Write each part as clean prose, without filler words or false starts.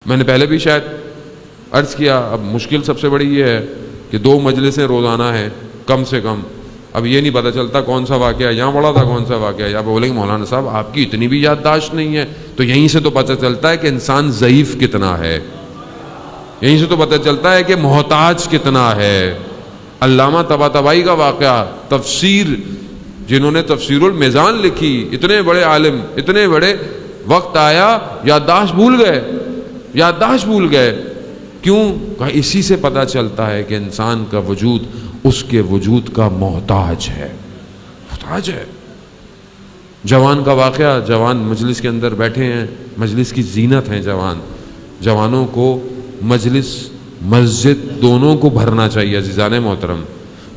میں نے پہلے بھی شاید عرض کیا، اب مشکل سب سے بڑی یہ ہے کہ 2 مجلسیں روزانہ ہیں کم سے کم. اب یہ نہیں پتہ چلتا کون سا واقعہ یہاں پڑا تھا، کون سا واقعہ. یا بولیں گے مولانا صاحب آپ کی اتنی بھی یادداشت نہیں ہے. تو یہیں سے تو پتہ چلتا ہے کہ انسان ضعیف کتنا ہے، یہیں سے تو پتہ چلتا ہے کہ محتاج کتنا ہے. علامہ طباطبائی کا واقعہ، تفسیر جنہوں نے تفسیر المیزان لکھی، اتنے بڑے عالم، اتنے بڑے، وقت آیا یادداشت بھول گئے. کیوں؟ کہ اسی سے پتہ چلتا ہے کہ انسان کا وجود اس کے وجود کا محتاج ہے. جوان کا واقعہ، جوان مجلس کے اندر بیٹھے ہیں، مجلس کی زینت ہیں جوانوں کو مجلس مسجد دونوں کو بھرنا چاہیے. عزیزان محترم،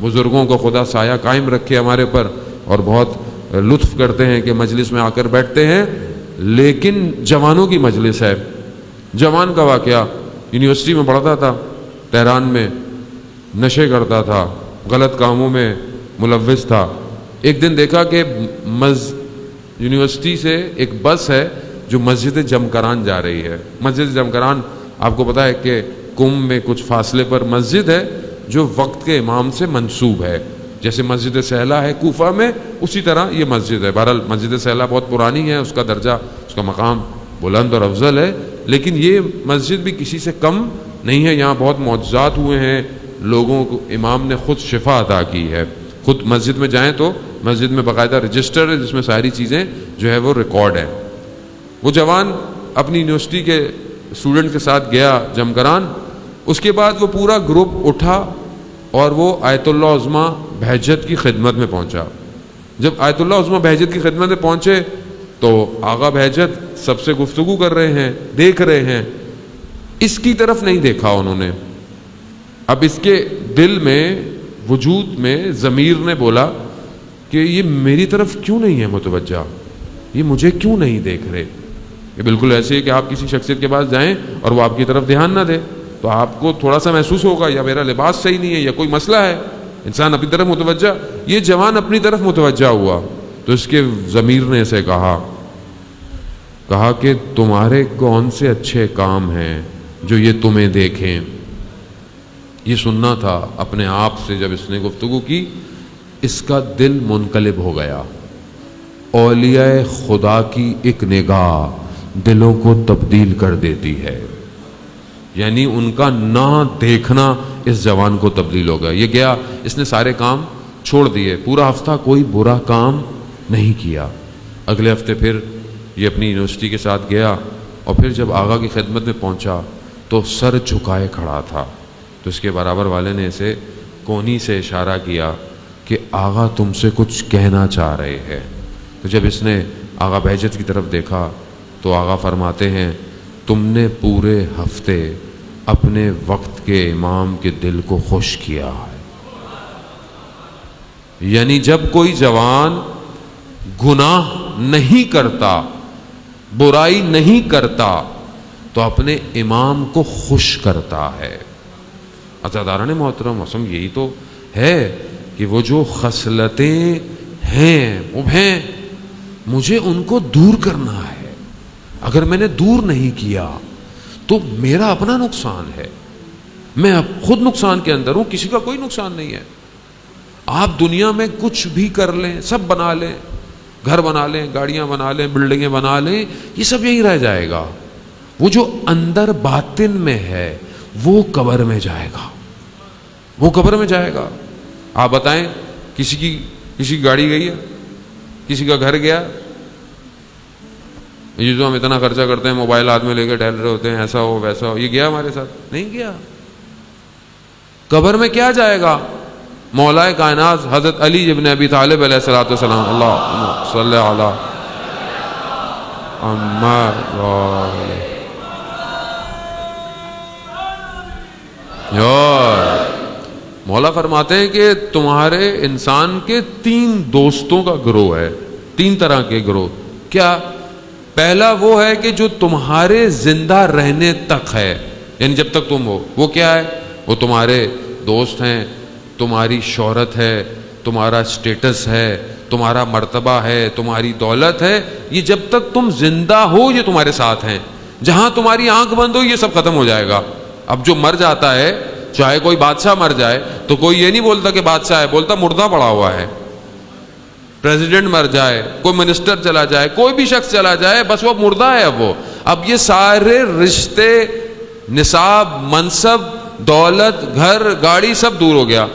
بزرگوں کو خدا سایہ قائم رکھے ہمارے پر، اور بہت لطف کرتے ہیں کہ مجلس میں آ کر بیٹھتے ہیں، لیکن جوانوں کی مجلس ہے. جوان کا واقعہ، یونیورسٹی میں پڑھتا تھا تہران میں، نشے کرتا تھا، غلط کاموں میں ملوث تھا. ایک دن دیکھا کہ یونیورسٹی سے ایک بس ہے جو مسجد جمکران جا رہی ہے. مسجد جمکران آپ کو پتہ ہے کہ قم میں کچھ فاصلے پر مسجد ہے جو وقت کے امام سے منسوب ہے. جیسے مسجد سہلا ہے کوفہ میں، اسی طرح یہ مسجد ہے. بہرحال مسجد سہلا بہت پرانی ہے، اس کا درجہ، اس کا مقام بلند اور افضل ہے، لیکن یہ مسجد بھی کسی سے کم نہیں ہے. یہاں بہت معجزات ہوئے ہیں، لوگوں کو امام نے خود شفا عطا کی ہے. خود مسجد میں جائیں تو مسجد میں باقاعدہ رجسٹر ہے جس میں ساری چیزیں جو ہے وہ ریکارڈ ہیں. وہ جوان اپنی یونیورسٹی کے اسٹوڈنٹ کے ساتھ گیا جمکران. اس کے بعد وہ پورا گروپ اٹھا اور وہ آیت اللہ عظمیٰ بہجت کی خدمت میں پہنچا. جب آیت اللہ عظمیٰ بہجت کی خدمت میں پہنچے تو آغا بہجت سب سے گفتگو کر رہے ہیں، دیکھ رہے ہیں. اس کی طرف نہیں دیکھا انہوں نے. اب اس کے دل میں، وجود میں ضمیر نے بولا کہ یہ میری طرف کیوں نہیں ہے متوجہ، یہ مجھے کیوں نہیں دیکھ رہے. یہ بالکل ایسے ہے کہ آپ کسی شخصیت کے پاس جائیں اور وہ آپ کی طرف دھیان نہ دے تو آپ کو تھوڑا سا محسوس ہوگا یا میرا لباس صحیح نہیں ہے یا کوئی مسئلہ ہے. انسان اپنی طرف متوجہ، یہ جوان اپنی طرف متوجہ ہوا تو اس کے ضمیر نے اسے کہا کہ تمہارے کون سے اچھے کام ہیں جو یہ تمہیں دیکھیں. یہ سننا تھا اپنے آپ سے. جب اس نے گفتگو کی اس کا دل منقلب ہو گیا. اولیاء خدا کی ایک نگاہ دلوں کو تبدیل کر دیتی ہے. یعنی ان کا نہ دیکھنا اس جوان کو تبدیل ہو گیا. یہ گیا، اس نے سارے کام چھوڑ دیے، پورا ہفتہ کوئی برا کام نہیں کیا. اگلے ہفتے پھر یہ اپنی یونیورسٹی کے ساتھ گیا اور پھر جب آغا کی خدمت میں پہنچا تو سر جھکائے کھڑا تھا. تو اس کے برابر والے نے اسے کونی سے اشارہ کیا کہ آغا تم سے کچھ کہنا چاہ رہے ہیں. تو جب اس نے آغا بہجت کی طرف دیکھا تو آغا فرماتے ہیں تم نے پورے ہفتے اپنے وقت کے امام کے دل کو خوش کیا ہے. یعنی جب کوئی جوان گناہ نہیں کرتا، برائی نہیں کرتا تو اپنے امام کو خوش کرتا ہے. عزیزان محترم، اصل یہی تو ہے کہ وہ جو خصلتیں ہیں وہ ہیں، مجھے ان کو دور کرنا ہے. اگر میں نے دور نہیں کیا تو میرا اپنا نقصان ہے، میں اب خود نقصان کے اندر ہوں، کسی کا کوئی نقصان نہیں ہے. آپ دنیا میں کچھ بھی کر لیں، سب بنا لیں، گھر بنا لیں، گاڑیاں بنا لیں، بلڈنگیں بنا لیں، یہ سب یہی رہ جائے گا. وہ جو اندر باطن میں ہے وہ قبر میں جائے گا، وہ قبر میں جائے گا. آپ بتائیں کسی کی گاڑی گئی ہے، کسی کا گھر گیا. یہ جو ہم اتنا خرچہ کرتے ہیں، موبائل ہاتھ میں لے کے ٹہل رہے ہوتے ہیں، ایسا ہو ویسا ہو، یہ گیا ہمارے ساتھ؟ نہیں گیا. قبر میں کیا جائے گا؟ مولا کائنات حضرت علی ابن ابی طالب علیہ الصلوۃ والسلام، اللہ صلی علی مولا فرماتے ہیں کہ تمہارے انسان کے 3 دوستوں کا گروہ ہے، 3 طرح کے گروہ. کیا؟ پہلا وہ ہے کہ جو تمہارے زندہ رہنے تک ہے، یعنی جب تک تم ہو. وہ کیا ہے؟ وہ تمہارے دوست ہیں، تمہاری شہرت ہے، تمہارا سٹیٹس ہے، تمہارا مرتبہ ہے، تمہاری دولت ہے. یہ جب تک تم زندہ ہو یہ تمہارے ساتھ ہیں. جہاں تمہاری آنکھ بند ہو یہ سب ختم ہو جائے گا. اب جو مر جاتا ہے, چاہے کوئی بادشاہ مر جائے تو کوئی یہ نہیں بولتا کہ بادشاہ ہے, بولتا مردہ پڑا ہوا ہے. پریزیڈنٹ مر جائے, کوئی منسٹر چلا جائے, کوئی بھی شخص چلا جائے, بس وہ مردہ ہے. اب یہ سارے رشتے, نصاب, منصب, دولت, گھر, گاڑی سب دور ہو گیا.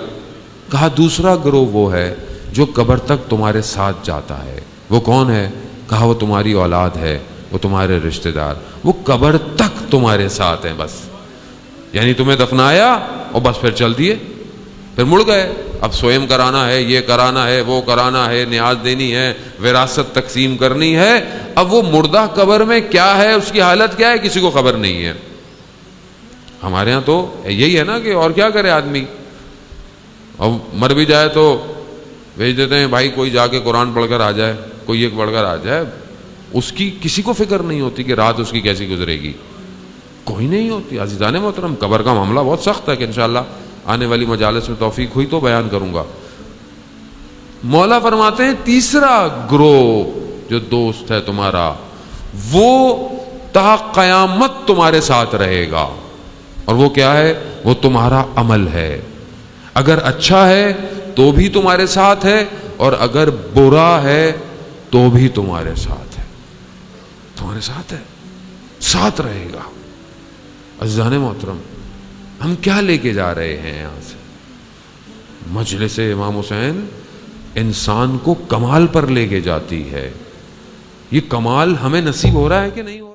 کہا دوسرا گروہ وہ ہے جو قبر تک تمہارے ساتھ جاتا ہے. وہ کون ہے؟ کہا وہ تمہاری اولاد ہے, وہ تمہارے رشتہ دار, وہ قبر تک تمہارے ساتھ ہیں بس. یعنی تمہیں دفنایا اور بس پھر چل دیے, پھر مڑ گئے. اب سوئم کرانا ہے, یہ کرانا ہے, وہ کرانا ہے, نیاز دینی ہے, وراثت تقسیم کرنی ہے. اب وہ مردہ قبر میں کیا ہے, اس کی حالت کیا ہے, کسی کو خبر نہیں ہے. ہمارے ہاں تو یہی ہے نا کہ اور کیا کرے آدمی, اب مر بھی جائے تو بھیج دیتے ہیں بھائی کوئی جا کے قرآن پڑھ کر آ جائے, کوئی ایک پڑھ کر آ جائے. اس کی کسی کو فکر نہیں ہوتی کہ رات اس کی کیسی گزرے گی, کوئی نہیں ہوتی. عزیزان محترم, قبر کا معاملہ بہت سخت ہے کہ انشاءاللہ آنے والی مجالس میں توفیق ہوئی تو بیان کروں گا. مولا فرماتے ہیں تیسرا گروہ جو دوست ہے تمہارا, وہ تا قیامت تمہارے ساتھ رہے گا. اور وہ کیا ہے؟ وہ تمہارا عمل ہے. اگر اچھا ہے تو بھی تمہارے ساتھ ہے, اور اگر برا ہے تو بھی تمہارے ساتھ ہے. تمہارے ساتھ ہے, ساتھ رہے گا. عزیزان محترم, ہم کیا لے کے جا رہے ہیں یہاں سے؟ مجلس امام حسین انسان کو کمال پر لے کے جاتی ہے. یہ کمال ہمیں نصیب ہو رہا ہے کہ نہیں ہو رہا؟